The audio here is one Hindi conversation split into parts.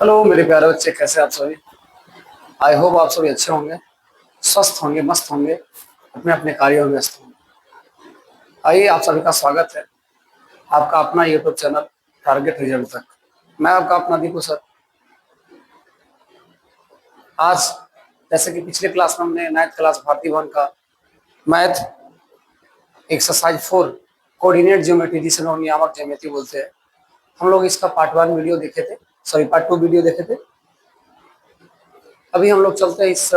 हेलो मेरे प्यारे बच्चे, कैसे आप सभी। आई होप आप सभी अच्छे होंगे, स्वस्थ होंगे, मस्त होंगे, अपने अपने कार्यों में व्यस्त होंगे। आइए, आप सभी का स्वागत है आपका अपना यूट्यूब चैनल टारगेट रिजल्ट तक। मैं आपका अपना दीपू सर। आज जैसे कि पिछले क्लास में हमने 9th क्लास भारतीय भवन का मैथ एक्सरसाइज 4 कोऑर्डिनेट ज्योमेट्री, जिसे लोग नियामक ज्यामिति बोलते हैं, हम लोग इसका पार्ट 1 वीडियो देखे थे, सॉरी पार्ट 2 वीडियो देखे थे। अभी हम लोग चलते हैं इस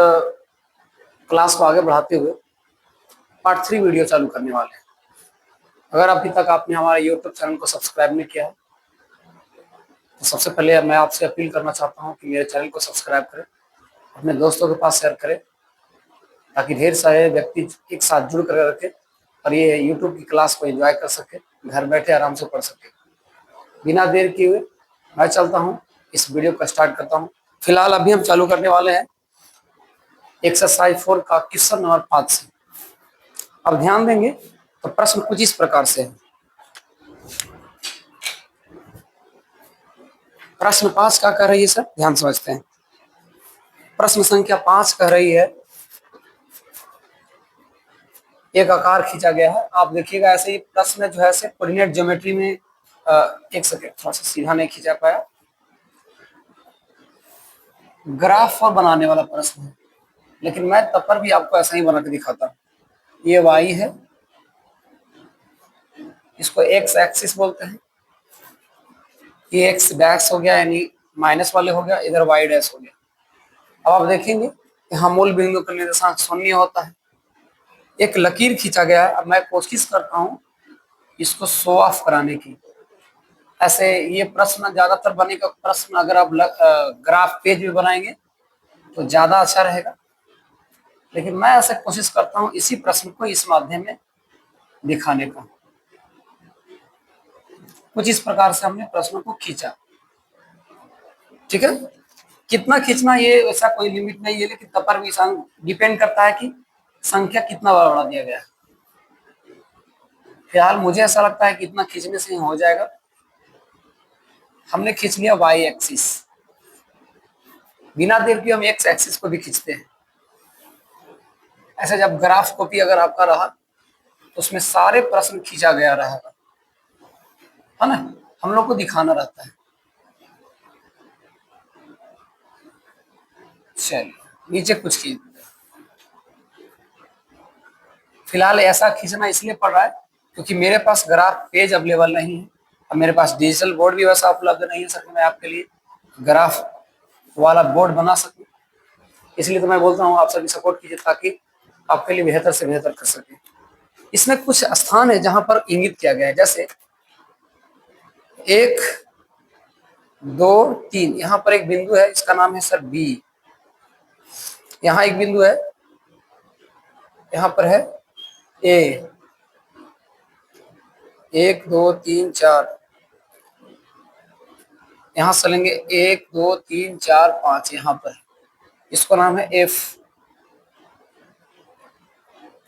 क्लास को आगे बढ़ाते हुए पार्ट 3 वीडियो चालू करने वाले हैं। अगर अभी तक आपने हमारे यूट्यूब चैनल को सब्सक्राइब नहीं किया है तो सबसे पहले मैं आपसे अपील करना चाहता हूं कि मेरे चैनल को सब्सक्राइब करें, अपने दोस्तों के पास शेयर करें, ताकि ढेर सारे व्यक्ति एक साथ जुड़ कर रखें और ये यूट्यूब की क्लास को एंजॉय कर सके, घर बैठे आराम से पढ़ सके। बिना देर किए हुए मैं चलता हूँ, इस वीडियो को स्टार्ट करता हूँ। फिलहाल अभी हम चालू करने वाले हैं एक्सरसाइज 4 का क्वेश्चन नंबर 5 से। अब ध्यान देंगे तो प्रश्न कुछ इस प्रकार से है। प्रश्न 5 क्या कह रही है सर, ध्यान समझते हैं। प्रश्न संख्या 5 कह रही है, एक आकार खींचा गया है। आप देखिएगा ऐसे ही प्रश्न जो है से कोऑर्डिनेट ज्योमेट्री में एक सेकंड, थोड़ा सा सीधा नहीं खींचा पाया। ग्राफ पर बनाने वाला प्रश्न है, लेकिन मैं तब पर भी आपको ऐसा ही बना के दिखाता हूँ। ये y है, इसको x एक्सिस बोलते हैं। ये x डैश हो गया, यानी माइनस वाले हो गया, इधर y डैश हो गया। अब आप देखेंगे यहाँ मूल बिंदु का निर्देशांक 0 होता है। एक लकीर खींचा गया है। अब मैं कोशिश करता हूँ इसको शो ऑफ कराने की। ऐसे ये प्रश्न ज्यादातर बनेगा प्रश्न अगर आप ग्राफ पेज में बनाएंगे तो ज्यादा अच्छा रहेगा, लेकिन मैं ऐसे कोशिश करता हूँ इसी प्रश्न को इस माध्यम में दिखाने का। कुछ इस प्रकार से हमने प्रश्नों को खींचा, ठीक है। कितना खींचना ये वैसा कोई लिमिट नहीं है, लेकिन तब पर भी डिपेंड करता है कि संख्या कितना बड़ा बढ़ा दिया गया है। फिलहाल मुझे ऐसा लगता है कि इतना खींचने से हो जाएगा। हमने खींच लिया y एक्सिस, बिना देर के हम x एक्सिस को भी खींचते हैं। ऐसे जब ग्राफ कॉपी अगर आपका रहा तो उसमें सारे प्रश्न खींचा गया रहेगा, है ना, हम लोग को दिखाना रहता है। चलिए नीचे कुछ खींच, फिलहाल ऐसा खींचना इसलिए पड़ रहा है क्योंकि मेरे पास ग्राफ पेज अवेलेबल नहीं है और मेरे पास डिजिटल बोर्ड भी वैसा उपलब्ध नहीं है सर कि मैं आपके लिए ग्राफ वाला बोर्ड बना सकूं। इसलिए तो मैं बोलता हूँ आप सभी सपोर्ट कीजिए ताकि आपके लिए बेहतर से बेहतर कर सके। इसमें कुछ स्थान है जहां पर इंगित किया गया है, जैसे 1 2 3, यहाँ पर एक बिंदु है, इसका नाम है सर बी। यहाँ एक बिंदु है, यहाँ पर है ए। 1 2 3 4, यहाँ से लेंगे 1 2 3 4 5, यहाँ पर इसको नाम है एफ।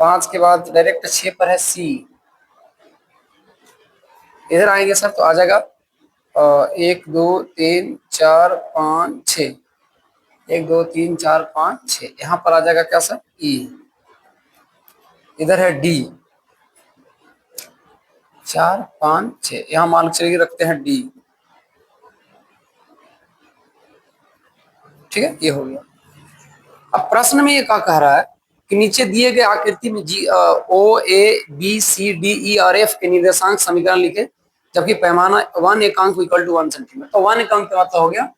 5 के बाद डायरेक्ट 6 पर है सी। इधर आएंगे सर तो आ जाएगा 1 2 3 4 5 6, 1 2 3 4 5 6, यहाँ पर आ जाएगा क्या सर ई। इधर है डी, 4 5 6, यहाँ मान चलिए रखते हैं डी, ठीक है, ये हो गया। अब प्रश्न में ये क्या कह रहा है कि नीचे दिए गए आकृति में जी ओ ए बी सी डी ई और एफ के निर्देशांक समीकरण लिखे, जबकि पैमाना 1 एकांक इक्वल टू 1 सेंटीमीटर। तो 1 एकांक का मतलब हो गया,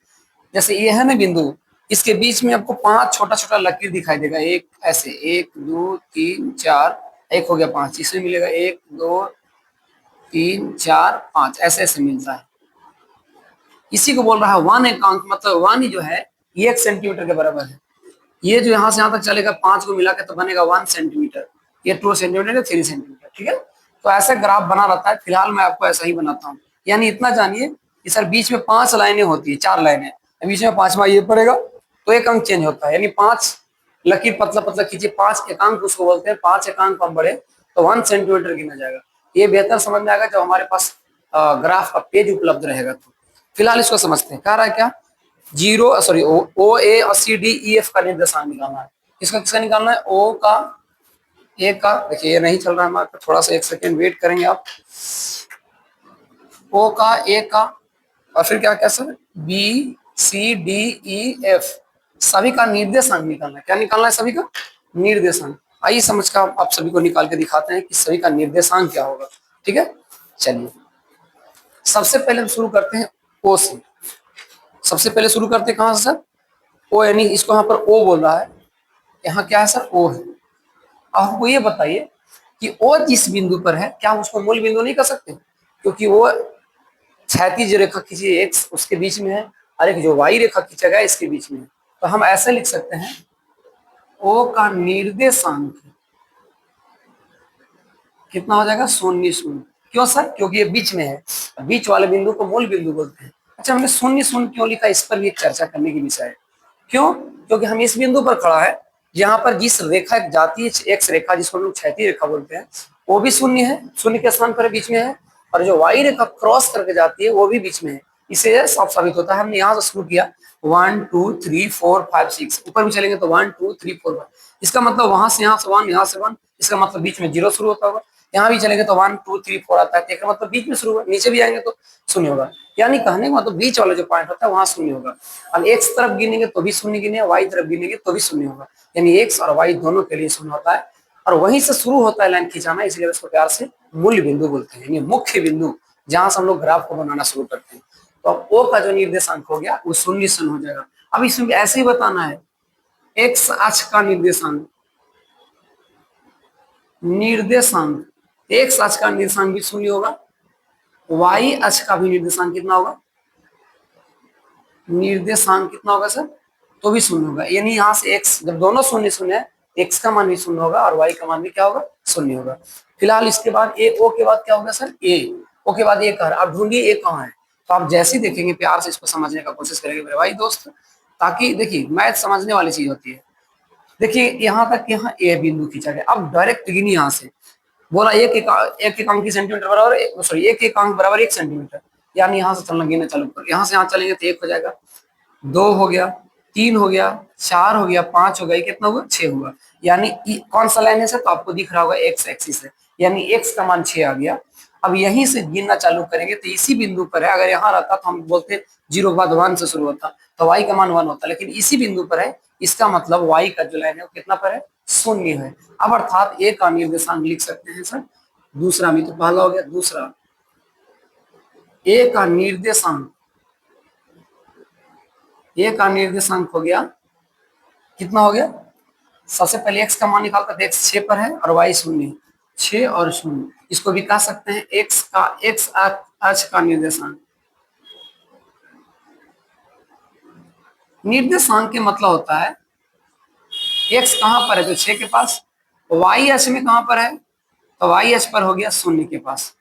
जैसे ये है ना बिंदु, इसके बीच में आपको 5 छोटा छोटा लकीर दिखाई देगा। एक ऐसे 1 2 3 4, एक हो गया 5, इसमें मिलेगा 1 2 3 4 5, ऐसे ऐसे मिलता है। इसी को बोल रहा है 1 एकांक, मतलब 1 जो है ये 1 सेंटीमीटर के बराबर है। ये जो यहाँ से यहाँ तक चलेगा 5 को मिला के तो बनेगा 1 सेंटीमीटर, ये 2 सेंटीमीटर 3 सेंटीमीटर, ठीक है। तो ऐसे ग्राफ बना रहता है। फिलहाल मैं आपको ऐसा ही बनाता हूँ, यानी इतना जानिए कि सर बीच में 5 लाइनें होती है, 4 लाइनें, बीच में 5वां ये पड़ेगा तो एक अंक चेंज होता है, यानी 5 लकीर पतला पतला खींचिए, 5 एकांक उसको बोलते हैं। 5 एकांक पर बढ़े तो 1 सेंटीमीटर गिना जाएगा। ये बेहतर समझ में आएगा जब हमारे पास ग्राफ का पेज उपलब्ध रहेगा। तो फिलहाल इसको समझते हैं, कह रहा है क्या जीरो सॉरी ओ ए और सी डी ई एफ का निर्देशांक निकालना है। किसका किसका निकालना है? ओ का, ए का, देखिए ये नहीं चल रहा है हमारे, थोड़ा सा एक सेकेंड वेट करेंगे आप। ओ का, ए का, और फिर क्या क्या sir, B C D E F, सभी का निर्देशांक निकालना है। क्या निकालना है? सभी का निर्देशांक। आइए समझ का आप सभी को निकाल के दिखाते हैं कि सभी का निर्देशांक क्या होगा। ठीक है, चलिए सबसे पहले हम शुरू करते हैं ओ से। सबसे पहले शुरू करते हैं कहां से सर? ओ, यानी इसको यहाँ पर ओ बोल रहा है, यहाँ क्या है सर? ओ है। अब हमको ये बताइए कि ओ जिस बिंदु पर है, क्या हम उसको मूल बिंदु नहीं कर सकते? क्योंकि वो क्षैतिज रेखा खींची एक्स उसके बीच में है, और एक जो वाई रेखा खींचा गया इसके बीच में है। तो हम ऐसे लिख सकते हैं, ओ का निर्देशांक कितना हो जाएगा? 0 0। क्यों सर? क्योंकि ये बीच में है, बीच वाले बिंदु को मूल बिंदु बोलते हैं। अच्छा, हमने 0 0 क्यों लिखा? इस पर भी एक चर्चा करने की विषय है। क्यों? क्योंकि हम इस बिंदु पर खड़ा है जहां पर जिस रेखा जाती है, एक्स रेखा जिसको हम लोग क्षैतिज रेखा बोलते हैं, वो भी 0 है, 0 के स्थान पर बीच में है, और जो वाई रेखा क्रॉस करके जाती है वो भी बीच में है। इससे साफ साबित होता है। हमने यहाँ से शुरू किया 1 2 3 4 5 6, ऊपर भी चलेंगे तो 1 2 3 4 5, इसका मतलब वहां से यहाँ से 1, यहाँ से 1, इसका मतलब बीच में 0 शुरू होता होगा। यहाँ भी चलेंगे तो 1 2 3 4 आता है, इसका मतलब बीच में शुरू होगा। नीचे भी आएंगे तो 0 होगा, यानी कहने का मतलब बीच वाला जो पॉइंट होता है वहां 0 होगा। अब एक्स तरफ गिनेंगे तो भी 0 गिने, वाई तरफ गिनेंगे तो भी 0 होगा, यानी एक्स और वाई दोनों के लिए 0 होता है। और वहीं से शुरू होता है लाइन खिंचाना, इसलिए उसको प्यार से मूल बिंदु बोलते हैं, यानी मुख्य बिंदु, जहां से हम लोग ग्राफ को बनाना शुरू करते हैं। तो अब ओ का जो निर्देशांक हो गया वो 0 हो जाएगा। अब इसमें ऐसे ही बताना है, एक्स अक्ष का निर्देशांक, एक्स अक्ष का निर्देशांक भी 0 होगा, वाई अक्ष का भी निर्देशांक कितना होगा? निर्देशांक कितना होगा सर? तो भी 0 होगा, यानी यहाँ से एक्स जब दोनों 0 0 है, एक्स का मान भी 0 होगा और वाई का मान भी क्या होगा? 0 होगा। फिलहाल इसके बाद ए, ओ के बाद क्या होगा सर? ए, ओ के बाद ए कहाँ है? आप ढूंढिए ए कहाँ है। तो आप जैसे ही देखेंगे प्यार से इसको समझने का कोशिश करेंगे मेरे भाई दोस्त, ताकि देखिए मैथ समझने वाली चीज होती है। देखिए यहाँ तक, यहाँ ए बिंदु खींचा गया, अब डायरेक्ट गिनी यहाँ से, बोला एक एकांक की सेंटीमीटर बराबर, सॉरी एक एकांक बराबर 1 सेंटीमीटर, यानी यहाँ से चलना गिनना चालू कर, यहाँ से यहाँ चलेंगे तो 1 हो जाएगा, 2 हो गया, 3 हो गया, 4 हो गया, 5 हो गया, कितना हुआ? 6 हुआ। यानी कौन सा लाइन है सर? तो आपको दिख रहा होगा एक्स एक्सिस है, यानी एक्स का मान 6 आ गया। अब यहीं से गिनना चालू करेंगे तो इसी बिंदु पर है, अगर यहाँ रहता तो हम बोलते 0 के बाद 1 से शुरू होता तो वाई का मान 1 होता, लेकिन इसी बिंदु पर है, इसका मतलब वाई का जो लाइन है वो कितना पर है? 0 है। अब अर्थात ए का निर्देशांक लिख सकते हैं सर, दूसरा भी तो पहला हो गया, दूसरा ए का निर्देशांक, ए का निर्देशांक हो गया, कितना हो गया? सबसे पहले एक्स का मान निकालकर, तो एक्स 6 पर है और वाई 0, 6 और 0, इसको भी कह सकते हैं एक्स का, एक्स अक्ष का निर्देशांक। निर्देशांक के मतलब होता है एक्स कहां पर है? तो 6 के पास, वाई अक्ष में कहां पर है? तो वाई अक्ष पर हो गया 0 के पास।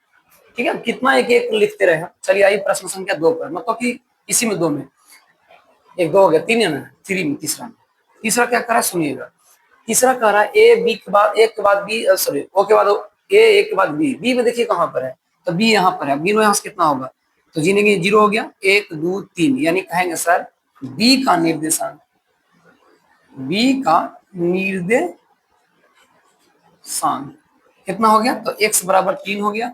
ठीक है, कितना एक एक लिखते रहे। चलिए आइए प्रश्न संख्या 2 पर, मतलब कि इसी में 2 में, एक 2 हो गया, 3 है ना, 3 में तीसरा में, तीसरा क्या करा सुनिएगा। तीसरा कह रहा है ए बी के बाद, एक के बाद बी, सॉरी ओ के बाद ए, एक के बाद बी, बी में देखिए कहां पर है? तो बी यहाँ पर है, बी यहाँ से कितना होगा? तो गिनेंगे 0 हो गया, 1 2 3, यानी कहेंगे सर बी का निर्देशांक, बी का निर्देशांक कितना हो गया? तो x बराबर 3 हो गया,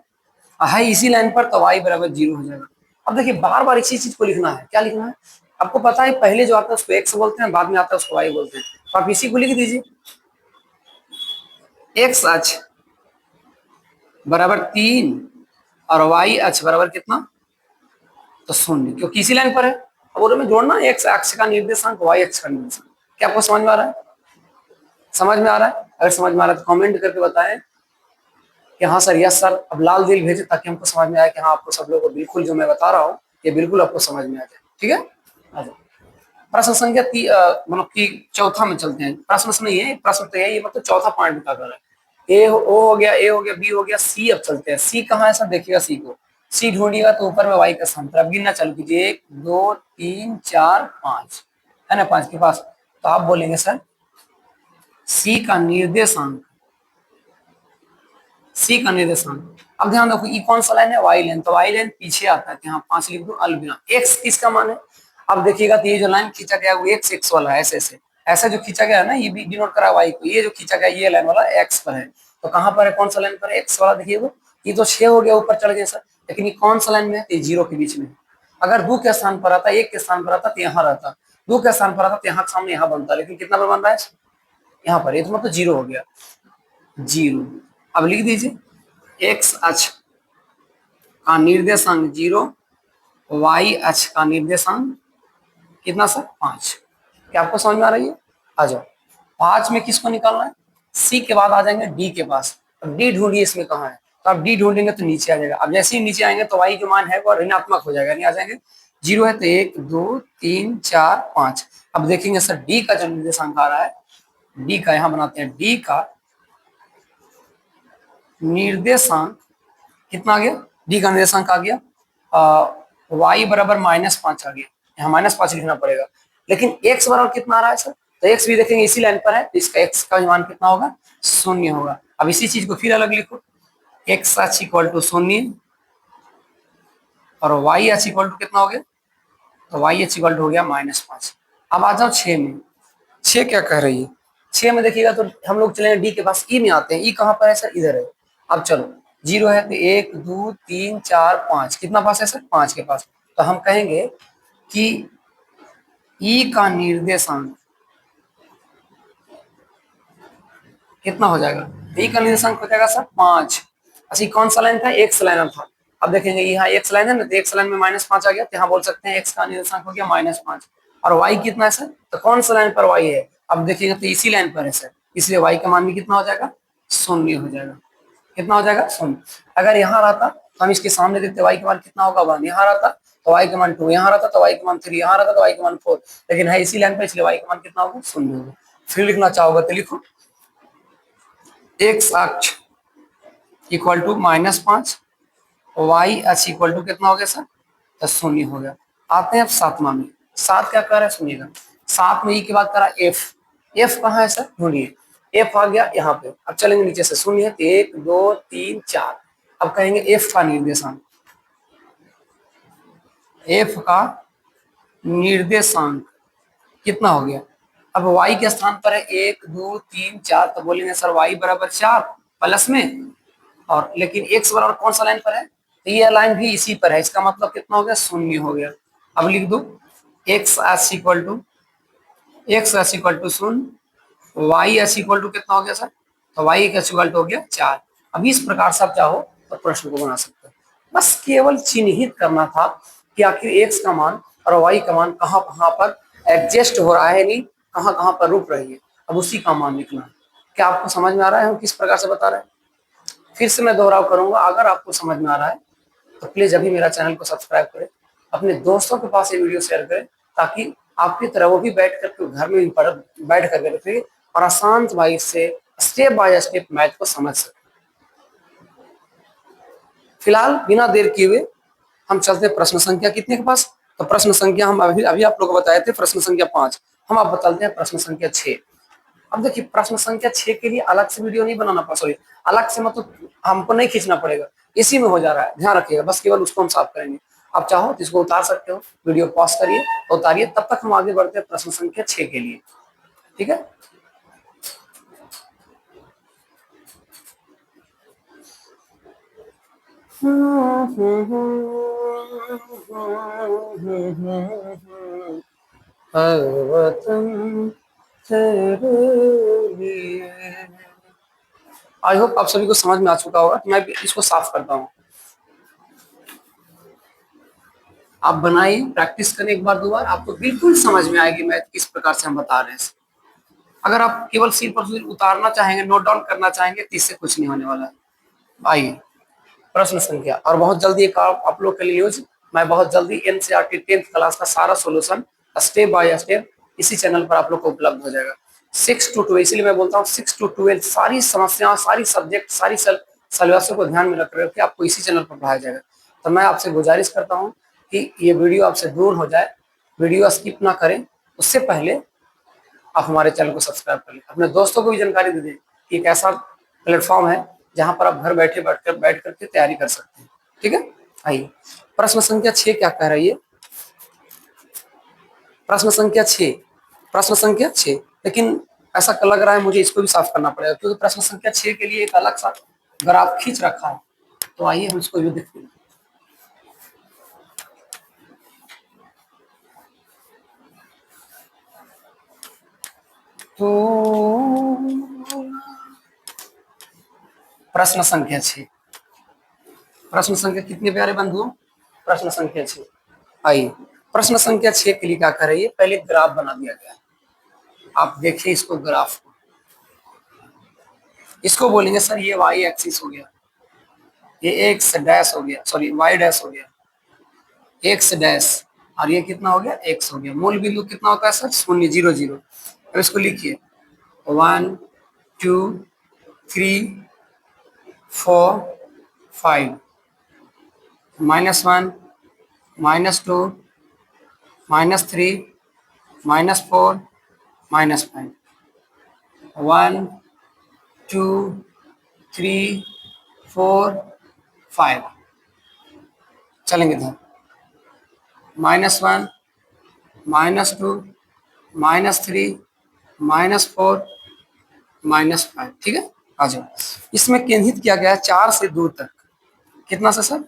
है इसी लाइन पर, तो y बराबर 0 हो जाएगा। अब देखिए बार बार इसी चीज को लिखना है, क्या लिखना है? आपको पता है पहले जो आता है उसको x बोलते हैं, बाद में आता है उसको y बोलते हैं, तो आप इसी को लिख दीजिए, x अक्ष बराबर 3 और y अक्ष बराबर कितना? तो 0, क्योंकि इसी लाइन पर है। अब और में जोड़ना x अक्ष का निर्देशांक, y अक्ष का निर्देशांक। क्या आपको समझ में आ रहा है? समझ में आ रहा है? अगर समझ में आ रहा है तो कमेंट करके बताएं कि हाँ सर, यस सर। अब लाल दिल भेजे ताकि हमको समझ में आए कि हाँ आपको सब लोगों को बिल्कुल जो मैं बता रहा हूँ ये बिल्कुल आपको समझ में आ जाए। ठीक है, आ जाओ। प्रश्न संख्या मतलब कि चौथा में चलते हैं। प्रश्न नहीं है, प्रश्न तो यही, मतलब चौथा पॉइंट बता कर ए ओ हो गया, ए हो गया, बी हो गया, सी अब चलते हैं। सी कहाँ है सर? देखिएगा सी को, सी ढूंढिएगा तो ऊपर में वाई का स्थान पर। अब गिनना चालू कीजिए, 1 2 3 4 5 है ना, 5 के पास। तो आप बोलेंगे सर सी का निर्देशांक, सी का निर्देशांक। अब ध्यान रखो, ई कौन सा लाइन है? वाई लाइन, तो वाई लाइन पीछे आता है, यहाँ 5 लिख दो अलविदा। एक्स किसका मान है? अब देखिएगा तो ये जो लाइन खींचा गया वो एक्स वाला है, ऐसे ऐसा जो खींचा गया है ना, ये भी डिनोट करा वाई को, ये जो खींचा गया ये लाइन वाला एक्स पर है। तो कहाँ पर है, कौन सा लाइन पर है, एक्स वाला। देखिए वो ये तो 6 हो गया, ऊपर चढ़ गया सर, लेकिन ये कौन सा लाइन में है, ये 0 के बीच में। अगर 2 के स्थान पर आता, 1 के स्थान पर आता तो यहाँ रहता, 2 के स्थान पर आता तो यहाँ सामने यहाँ बनता, लेकिन कितना पर बन रहा है, यहाँ पर, ये तो मतलब 0 हो गया, 0। अब लिख दीजिए एक्स अक्ष का निर्देशांक 0, वाई अक्ष का निर्देशांक कितना सर, 5। क्या आपको समझ में आ रही है? आ जाओ। 5 में किसको निकालना है, सी के बाद आ जाएंगे डी के पास। अब डी ढूंढिए इसमें कहाँ है, तो आप डी ढूंढेंगे तो नीचे आ जाएगा। अब जैसे ही नीचे आएंगे तो वाई जो मान है वो ऋणात्मक हो जाएगा, नहीं आ जाएंगे। 0 है तो 1 2 3 4 5। अब देखेंगे सर डी का जो निर्देशांक आ रहा है, डी का यहाँ बनाते हैं, डी का निर्देशांक कितना आ गया, डी का निर्देशांक आ गया वाई बराबर -5 आ गया, यहाँ -5 लिखना पड़ेगा। लेकिन एक्स बराबर कितना आ रहा है सर, तो एक्स भी देखेंगे इसी लाइन पर है, तो इसका एक्स का मान कितना होगा, 0 होगा। अब इसी चीज को फिर अलग लिखो, एक्स अक्ष इक्वल टू 0 और वाई अक्ष इक्वल टू कितना हो गया, तो वाई अक्ष इक्वल टू हो गया -5। अब आ जाओ 6 में, 6 क्या कह रही है, 6 में देखिएगा तो हम लोग चलेंगे डी के पास, ई में आते हैं, ई कहाँ पर है सर, इधर है। अब चलो 0 है तो 1 2 3 4 5, कितना पास है सर, 5 के पास। तो हम कहेंगे कि ई का निर्देशांक कितना हो जाएगा, ई का निर्देशांक हो जाएगा सर 5। अच्छा कौन सा लाइन था, एक्स लाइन था। अब देखेंगे यहाँ एक्स लाइन है ना, तो एक्स लाइन में -5 आ गया, तो यहाँ बोल सकते हैं एक्स का निर्देशांक हो गया -5। और वाई कितना है सर, तो कौन सा लाइन पर वाई है, अब देखिएगा तो इसी लाइन पर है सर, इसलिए वाई का मान भी कितना हो जाएगा, 0 हो जाएगा। कितना हो जाएगा, 0। अगर यहाँ रहता तो हम इसके सामने देखते वाई का मान कितना होगा 1, यहाँ रहता तो वाई का मान 2, यहाँ रहता तो वाई का मान 3, यहाँ रहता तो वाई का मान 4, लेकिन है इसी लाइन पर, इसलिए वाई का मान कितना होगा, 0 होगा। फिर लिखना चाहोगे तो लिखो एक्स अक्ष इक्वल टू -5, वाई अक्ष इक्वल टू कितना हो गया सर, तो 0 हो गया। आते हैं अब 7वां में, 7 क्या कर रहा है सुनिएगा, 7 में ई के बाद करा एफ, एफ कहाँ है सर, ढूंढिए, एफ आ गया यहाँ पे। अब चलेंगे नीचे से, 0 है 1 2 3 4। अब कहेंगे एफ का निर्देशांक, एफ का निर्देशांक कितना हो गया। अब y के स्थान पर है 1 2 3 4, तो बोलेंगे सर y बराबर 4 प्लस में, और लेकिन x बराबर कौन सा लाइन पर है, तो ये लाइन भी इसी पर है, इसका मतलब कितना हो गया, 0 हो गया। अब लिख दो x equal to 0, y equal to कितना हो गया सर, तो y इक्वल टू हो गया 4। अब इस प्रकार से आप चाहो तो प्रश्न को बना सकते हो। बस केवल चिन्हित करना था कि आखिर x का मान और y का मान कहाँ कहाँ पर एडजस्ट हो रहा है, नहीं कहाँ कहाँ पर रुक रही है, अब उसी का मान लिखना। क्या आपको समझ में आ रहा है हम किस प्रकार से बता रहे हैं? फिर से मैं दोहराव करूंगा, अगर आपको समझ में आ रहा है तो प्लीज अभी मेरा चैनल को सब्सक्राइब करें, अपने दोस्तों के पास ये वीडियो शेयर करें, ताकि आपकी तरह वो भी बैठ करके घर में भी बैठ करके रखेंगे और आसान भाई से स्टेप बाय स्टेप मैथ को समझ सके। फिलहाल बिना देर किए हुए हम चलते प्रश्न संख्या कितने के पास, तो प्रश्न संख्या हम अभी आप लोग को बताए थे प्रश्न संख्या 5, हम आप बताते हैं प्रश्न संख्या 6। अब देखिए प्रश्न संख्या 6 के लिए अलग से वीडियो नहीं बनाना पड़ेगा, सॉरी अलग से मतलब हमको नहीं खींचना पड़ेगा, इसी में हो जा रहा है, ध्यान रखिएगा, बस केवल उसको हम साफ करेंगे। आप चाहो तो इसको उतार सकते हो, वीडियो पॉज करिए उतारिए, तब तक हम आगे बढ़ते हैं प्रश्न संख्या 6 के लिए, ठीक है। आई होप आप सभी को समझ में आ चुका होगा, मैं इसको साफ करता हूँ। आप बनाइए, प्रैक्टिस करें एक बार 2 बार, आपको बिल्कुल समझ में आएगी मैथ किस प्रकार से हम बता रहे हैं। अगर आप केवल सिर पर सिर उतारना चाहेंगे, नोट डाउन करना चाहेंगे, तो इससे कुछ नहीं होने वाला है। आइए प्रश्न संख्या, और बहुत जल्दी एक आप लोग के लिए न्यूज, मैं बहुत जल्दी एनसीईआरटी 10th क्लास का सारा सॉल्यूशन स्टेप बाय स्टेप इसी चैनल पर आप लोग को उपलब्ध हो जाएगा। 6 to 12, इसलिए मैं बोलता हूँ 6 to 12 सारी समस्याओं, सारी सब्जेक्ट, सारी सिलेबसों को ध्यान में रख करके आपको इसी चैनल पर पढ़ाया जाएगा। तो मैं आपसे गुजारिश करता हूँ कि ये वीडियो आपसे दूर हो जाए, वीडियो स्किप ना करें, उससे पहले आप हमारे चैनल को सब्सक्राइब कर लें, अपने दोस्तों को भी जानकारी दे दें कि एक ऐसा प्लेटफॉर्म है जहां पर आप घर बैठ करके तैयारी कर सकते हैं, ठीक है। आइए प्रश्न संख्या 6 क्या कह रही है, प्रश्न संख्या 6, प्रश्न संख्या 6। लेकिन ऐसा लग रहा है मुझे इसको भी साफ करना पड़ेगा, क्योंकि प्रश्न संख्या 6 के लिए एक अलग सा ग्राफ खींच रखा है। तो आइए हम इसको भी देखते हैं। तो प्रश्न संख्या 6, प्रश्न संख्या कितने प्यारे बंधुओं, प्रश्न संख्या 6। आइए प्रश्न संख्या 6 के लिए क्या करें, पहले ग्राफ बना दिया गया है। आप देखिए इसको, ग्राफ को, इसको बोलेंगे सर ये वाई एक्सिस हो गया, ये एक्स डैश हो गया, सॉरी वाई डैश हो गया, एक्स डैश, और ये कितना हो गया, एक्स हो गया। मूल बिंदु कितना होता है सर, 0 0 0। अब इसको लिखिए 1 2 3 4 5, -1 -2 -3 -4 -5, 1 2 3 4 5, चलेंगे इधर -1 -2 -3 -4 -5, ठीक है। आ जाओ, इसमें केंद्रित किया गया है 4 से 2 तक। कितना से सर,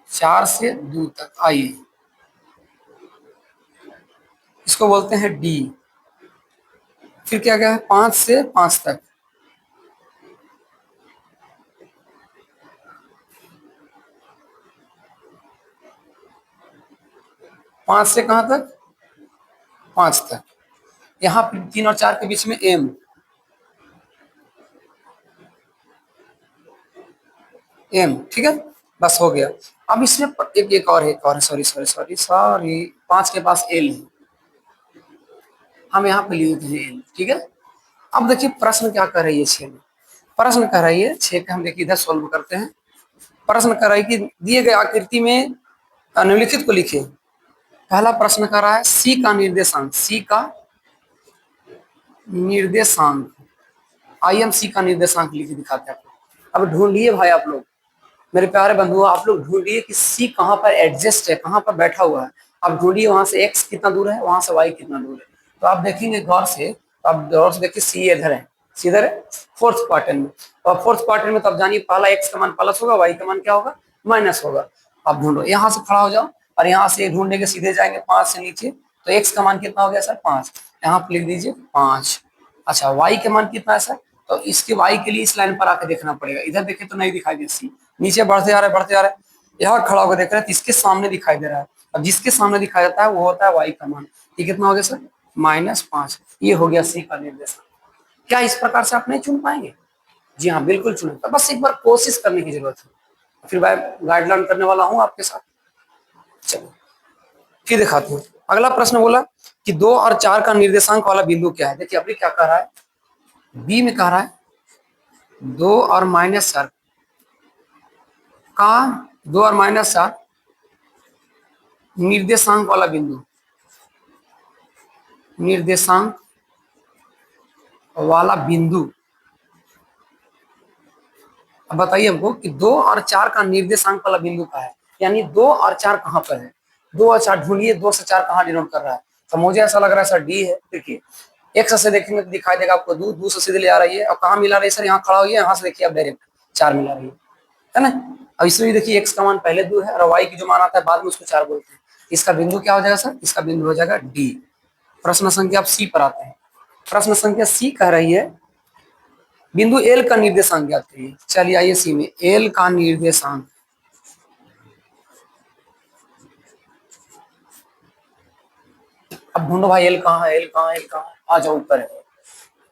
4 से 2 तक। आइए इसको बोलते हैं डी। फिर क्या गया है 5 से 5 तक, 5 से कहां तक, 5 तक। यहाँ 3 और 4 के बीच में एम, एम, ठीक है, बस हो गया। अब इसमें एक और है, एक और है, सॉरी सॉरी सॉरी सॉरी, 5 के पास एल है, हम यहाँ पे लिख दीजिए एल, ठीक है। अब देखिए प्रश्न क्या कर रही है 6 में, प्रश्न कर रही है 6 का, हम देखिए इधर सॉल्व करते हैं। प्रश्न कर रहा है कि दिए गए आकृति में निम्नलिखित को लिखे। पहला प्रश्न कर रहा है सी का निर्देशांक, सी का निर्देशांक, आई एम सी का निर्देशांक लिख के दिखाते हैं आपको। अब ढूंढिए भाई आप लोग, मेरे प्यारे बंधुओं, आप लोग ढूंढिए कि सी कहाँ पर एडजस्ट है, कहाँ पर बैठा हुआ है। आप ढूंढिए वहां से एक्स कितना दूर है, वहां से वाई कितना दूर है। तो आप देखेंगे गौर से, तो आप गौर से देखिए सी इधर है, सी इधर है फोर्थ क्वार्टर में। और फोर्थ क्वार्टर में तो आप जानिए पहला एक्स का मान प्लस होगा, वाई का मान क्या होगा, माइनस होगा। आप ढूंढो, यहाँ से खड़ा हो जाओ और यहाँ से ढूंढने के सीधे जाएंगे 5 से नीचे, तो एक्स का मान कितना हो गया सर, 5। यहाँ पर लिख दीजिए 5। अच्छा वाई का मान कितना है सर, तो इसके वाई के लिए इस लाइन पर आकर देखना पड़ेगा। इधर देखे तो नहीं दिखाई दे, सी नीचे बढ़ते जा रहे बढ़ते जा रहे, यहाँ खड़ा होकर देख रहे हैं तो इसके सामने दिखाई दे रहा है। अब जिसके सामने दिखाई देता है वो होता है वाई का मान। ये कितना हो गया सर, -5। ये हो गया सी का निर्देशांक। क्या इस प्रकार से आप नहीं चुन पाएंगे? जी हाँ बिल्कुल चुनेंगे, बस एक बार कोशिश करने की जरूरत है। फिर मैं गाइडलाइन करने वाला हूँ आपके साथ। चलो फिर दिखाते हैं। अगला प्रश्न बोला कि 2 और 4 का निर्देशांक वाला बिंदु क्या है। देखिए अभी क्या कह रहा है, बी में कह रहा है 2 और -4 का, 2 और -4 निर्देशांक वाला बिंदु, निर्देशांक वाला बिंदु। अब बताइए हमको कि 2 और 4 का निर्देशांक वाला बिंदु का है, यानी 2 और 4 कहां पर है। 2 और 4 ढूंढिए, 2 से 4 कहां डिनोट कर रहा है। तो मुझे ऐसा लग रहा है सर डी है। देखिए एक्स से देखेंगे तो दिखाई देगा आपको 2, 2 से सीधे ले आ रही है। और कहां मिला रही है सर, यहाँ खड़ा होइए, यहाँ से देखिए आप डायरेक्ट 4 मिला रही है ना। अब इसमें भी देखिए एक्स का मान पहले 2 है और वाई की जो मान आता है बाद में उसको 4 बोलते हैं। इसका बिंदु क्या हो जाएगा सर, इसका बिंदु हो जाएगा डी। प्रश्न संख्या आप सी पर आते हैं। प्रश्न संख्या सी कह रही है बिंदु एल का निर्देशांक ज्ञात करिए। चलिए आइए सी में एल का निर्देशांक, अब ढूंढो भाई एल कहाँ है, एल कहाँ है, एल कहाँ है, आ जाओ ऊपर है।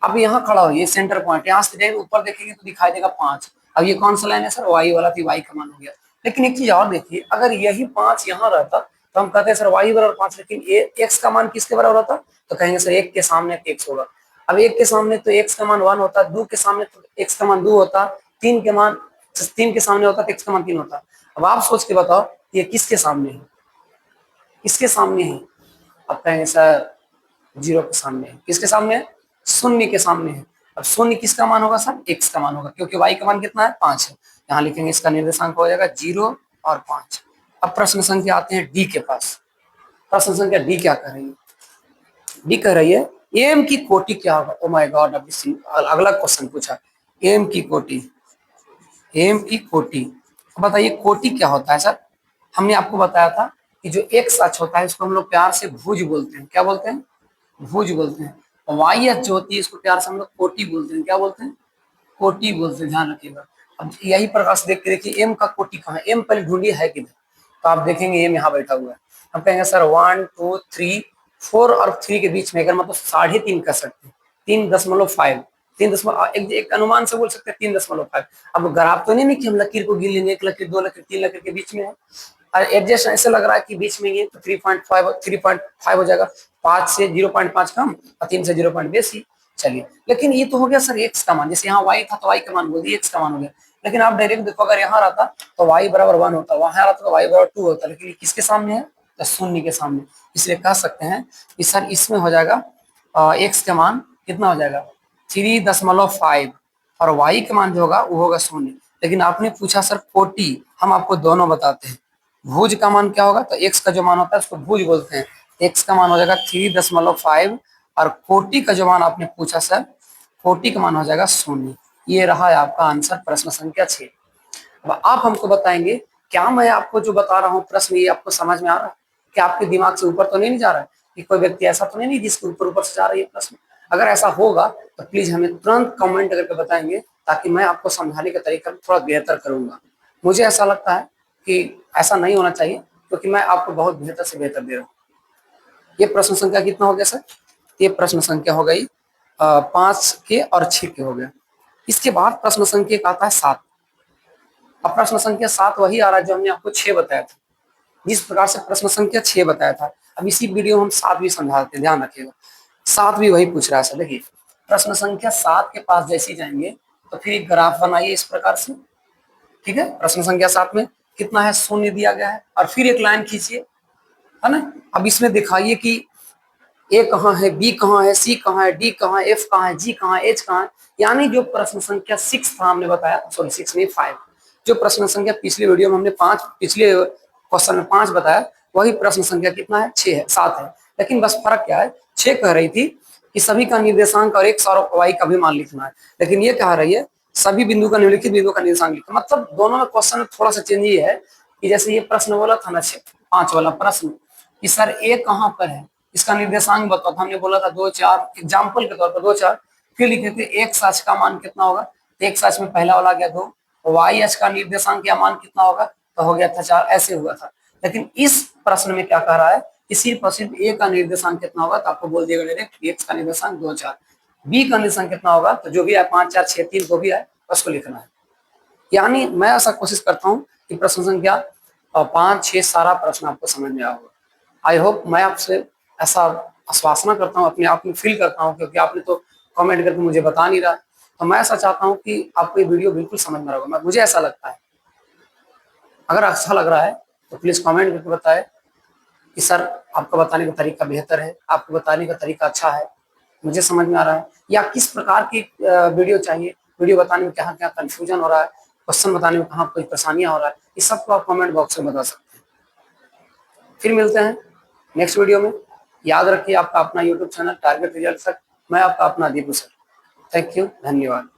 अब यहाँ खड़ा हो, ये सेंटर पॉइंट, यहाँ से ऊपर देखेंगे तो दिखाई देगा 5। अब ये कौन सा लाइन है सर, वाई वाला, थी वाई का मान हो गया। लेकिन एक चीज और देखिए, अगर यही 5 यहाँ रहता तो हम कहते हैं सर वाई बराबर 5, लेकिन एक्स का मान किसके बराबर होता, तो कहेंगे सर 1 के सामने एक्स होगा। अब 1 के सामने तो एक्स का मान 1 होता, 2 के सामने तो एक्स का मान 2 होता, 3 के मान 3 के सामने होता तो एक्स का मान 3 होता। अब आप सोच के बताओ ये किसके सामने है, किसके सामने है। अब कहेंगे सर 0 के सामने है। किसके सामने है, 0 के सामने है। अब 0 किसका मान होगा सर, एक्स का मान होगा, क्योंकि वाई का मान कितना है, 5 है। यहाँ लिखेंगे इसका निर्देशांक हो जाएगा 0 और 5। अब प्रश्न संख्या आते हैं डी के पास। प्रश्न संख्या डी क्या कह रही है? डी कह रही है एम की कोटि क्या होगा। ओ माय गॉड, अगला क्वेश्चन पूछा, एम की कोटि, एम की कोटि। बताइए कोटि क्या होता है सर? हमने आपको बताया था कि जो एक्स अक्ष होता है इसको हम लोग प्यार से भुज बोलते हैं। क्या बोलते हैं? भुज बोलते हैं। और वाई अक्ष जो होती है इसको प्यार से हम लोग कोटि बोलते हैं। क्या बोलते हैं? कोटि बोलते हैं, ध्यान रखिएगा। अब यही प्रकार से देख के देखिए एम का कोटि कहाँ है। एम पहले ढूंढिए है किधर, तो आप देखेंगे एम यहाँ बैठा हुआ है। हम कहेंगे सर 1 2 3 4 और 3 के बीच में, अगर मतलब 3.5 कर सकते हैं, 3.5, 3 एक अनुमान से बोल सकते हैं 3.5। अब ग्राफ तो नहीं कि हम लकीर को गिन लेंगे, 1 लकीर 2 लकीर 3 लकीर के बीच में है। और एडजस्ट ऐसे लग रहा है कि बीच में ये तो 3.5 हो जाएगा। 5 से 0.5 कम और 3 से 0. बेसी। चलिए, लेकिन ये तो हो गया सर एक्स का मान। जैसे यहाँ वाई था तो वाई का मान बोल दिया, एक्स का मान हो गया। लेकिन आप डायरेक्ट देखो, अगर यहाँ रहता तो वाई बराबर 1 होता, वहां रहता तो वाई बराबर 2 होता, लेकिन किसके सामने है? तो शून्य के सामने। इसलिए कह सकते हैं कि सर इसमें हो जाएगा एक्स का मान कितना हो जाएगा? 3.5 और वाई का मान जो होगा वो होगा 0। लेकिन आपने पूछा सर कोटि, हम आपको दोनों बताते हैं। भुज का मान क्या होगा? तो एक्स का जो मान होता है उसको भुज बोलते हैं। एक्स का मान हो जाएगा 3.5 और कोटि का जो मान आपने पूछा सर, कोटि का मान हो जाएगा 0। ये रहा है आपका आंसर प्रश्न संख्या 6। अब आप हमको बताएंगे क्या मैं आपको जो बता रहा हूँ प्रश्न ये आपको समझ में आ रहा है? क्या आपके दिमाग से ऊपर तो नहीं जा रहा है? कि कोई व्यक्ति ऐसा तो नहीं जिसके ऊपर ऊपर से जा रही है प्रश्न? अगर ऐसा होगा तो प्लीज हमें तुरंत कमेंट करके बताएंगे, ताकि मैं आपको समझाने का तरीका थोड़ा बेहतर करूंगा। मुझे ऐसा लगता है कि ऐसा नहीं होना चाहिए, क्योंकि मैं आपको बहुत बेहतर से बेहतर दे रहा हूँ। ये प्रश्न संख्या कितना हो गया सर? ये प्रश्न संख्या हो गई 5 के और 6 के हो गया। इसके बाद प्रश्न संख्या का आता है 7। अब प्रश्न संख्या 7 वही आ रहा है जो हमने आपको 6 बताया था। जिस प्रकार से प्रश्न संख्या 6 बताया था, अब इसी वीडियो में हम 7 भी समझाते हैं, ध्यान रखिएगा। 7 भी वही पूछ रहा है सर। देखिए प्रश्न संख्या 7 के पास जैसे ही जाएंगे तो फिर एक ग्राफ बनाइए इस प्रकार से। ठीक है, प्रश्न संख्या 7 में कितना है? 0 दिया गया है। और फिर एक लाइन खींचिए, है ना। अब इसमें दिखाइए कि ए कहाँ है, बी कहाँ है, सी कहाँ है, डी कहाँ है, एफ कहाँ है, जी कहाँ है, एच कहाँ है। यानी जो प्रश्न संख्या 6 था हमने बताया, सॉरी 6 नहीं 5, जो प्रश्न संख्या पिछले वीडियो में हमने 5, पिछले क्वेश्चन में 5 बताया, वही प्रश्न संख्या कितना है? 6 है, 7 है। लेकिन बस फर्क क्या है? 6 कह रही थी कि सभी का निर्देशांक और एक्स और वाई का भी मान लिखना है, लेकिन ये कह रही है सभी बिंदु का निम्नलिखित बिंदु का निर्देशांक लिखना। मतलब दोनों में क्वेश्चन में थोड़ा सा चेंज ये है कि जैसे ये प्रश्न बोला था ना 5 वाला प्रश्न कि सर ए कहाँ पर है, इसका निर्देशांक बताओ। तो हमने बोला था 2 4, एग्जाम्पल के तौर पर 2 4। फिर लिखे थे एक्स अक्ष का मान कितना होगा, तो एक्स अक्ष में पहला वाला गया 2, वाई अक्ष का निर्देशांक या मान कितना होगा, तो हो गया था 4, ऐसे हुआ था। लेकिन इस प्रश्न में क्या कह रहा है, इसी प्रश्न ए का निर्देशांक कितना होगा, तो आपको बोल दिएगा डायरेक्ट एक्स का निर्देशांक 2 4। बी का निर्देशांक कितना होगा, तो जो भी है 5 4 6 3 जो भी है उसको लिखना है। यानी मैं ऐसा कोशिश करता हूँ कि प्रश्न संख्या 5 6 सारा प्रश्न आपको समझ में आया होगा। आई होप, मैं आपसे ऐसा आश्वासना करता हूँ, अपने आप में फील करता हूँ, क्योंकि आपने तो कमेंट करके मुझे बता नहीं रहा। तो मैं ऐसा चाहता हूँ कि आपको ये वीडियो बिल्कुल समझ में आएगा, मुझे ऐसा लगता है। अगर अच्छा लग रहा है तो प्लीज कमेंट करके बताएं कि सर आपका बताने का तरीका बेहतर है, आपको बताने का तरीका अच्छा है, मुझे समझ में आ रहा है, या किस प्रकार की वीडियो चाहिए, वीडियो बताने में कहाँ क्या कंफ्यूजन हो रहा है, क्वेश्चन बताने में कहाँ कोई परेशानियां हो रहा है, इस सबको आप कमेंट बॉक्स में बता सकते हैं। फिर मिलते हैं नेक्स्ट वीडियो में। याद रखिए आपका अपना यूट्यूब चैनल टारगेट रिजल्ट तक, मैं आपका अपना दीपू सर। थैंक यू, धन्यवाद।